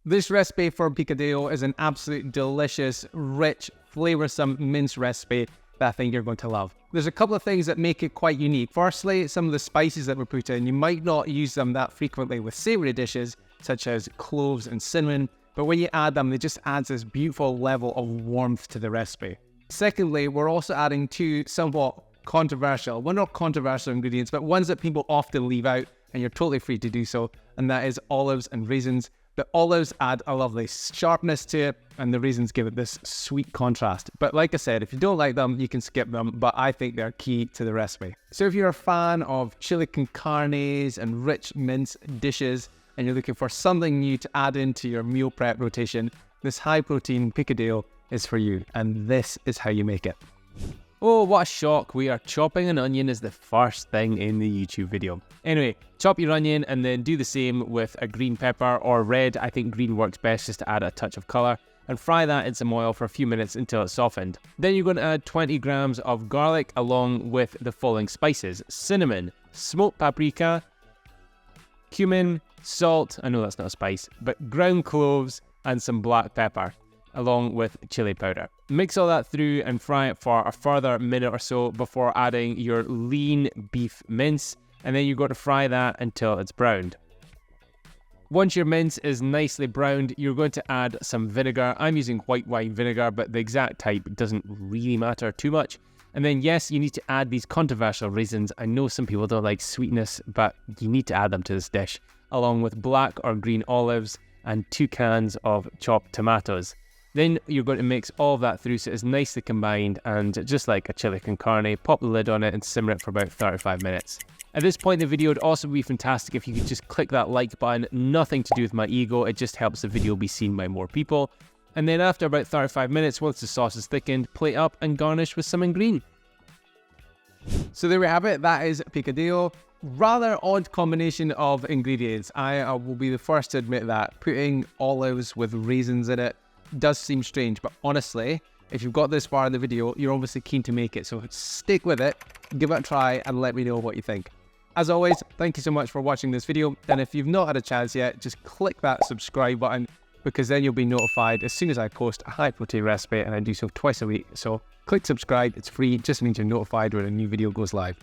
This recipe for picadillo is an absolute delicious, rich, flavoursome minced recipe that I think you're going to love. There's a couple of things that make it quite unique. Firstly, some of the spices that we put in, you might not use them that frequently with savoury dishes, such as cloves and cinnamon, but when you add them, it just adds this beautiful level of warmth to the recipe. Secondly, we're also adding two somewhat controversial, well, not controversial ingredients, but ones that people often leave out, and you're totally free to do so, and that is olives and raisins. The olives add a lovely sharpness to it, and the raisins give it this sweet contrast. But like I said, if you don't like them, you can skip them, but I think they're key to the recipe. So if you're a fan of chili con carnes and rich minced dishes, and you're looking for something new to add into your meal prep rotation, this high-protein picadillo is for you, and this is how you make it. Oh, what a shock. We are chopping an onion as the first thing in the YouTube video. Anyway, chop your onion and then do the same with a green pepper or red. I think green works best just to add a touch of colour. And fry that in some oil for a few minutes until it's softened. Then you're going to add 20 grams of garlic along with the following spices: cinnamon, smoked paprika, cumin, salt, I know that's not a spice, but ground cloves and some black pepper, along with chili powder. Mix all that through and fry it for a further minute or so before adding your lean beef mince, and then you're going to fry that until it's browned. Once your mince is nicely browned, you're going to add some vinegar. I'm using white wine vinegar, but the exact type doesn't really matter too much. And then yes, you need to add these controversial raisins. I know some people don't like sweetness, but you need to add them to this dish, along with black or green olives and 2 cans of chopped tomatoes. Then you're going to mix all of that through so it's nicely combined, and just like a chili con carne, pop the lid on it and simmer it for about 35 minutes. At this point in the video, it'd also be fantastic if you could just click that like button. Nothing to do with my ego, it just helps the video be seen by more people. And then after about 35 minutes, once the sauce is thickened, plate up and garnish with some green. So there we have it, that is picadillo. Rather odd combination of ingredients. I will be the first to admit that. Putting olives with raisins in it does seem strange, but honestly, if you've got this far in the video, you're obviously keen to make it, so stick with it, give it a try, and let me know what you think. As always, thank you so much for watching this video, and if you've not had a chance yet, just click that subscribe button, because then you'll be notified as soon as I post a high protein recipe, and I do so twice a week. So click subscribe, it's free, it just means you're notified when a new video goes live.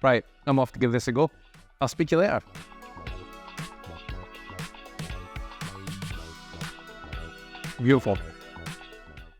Right, I'm off to give this a go. I'll speak to you later. Beautiful.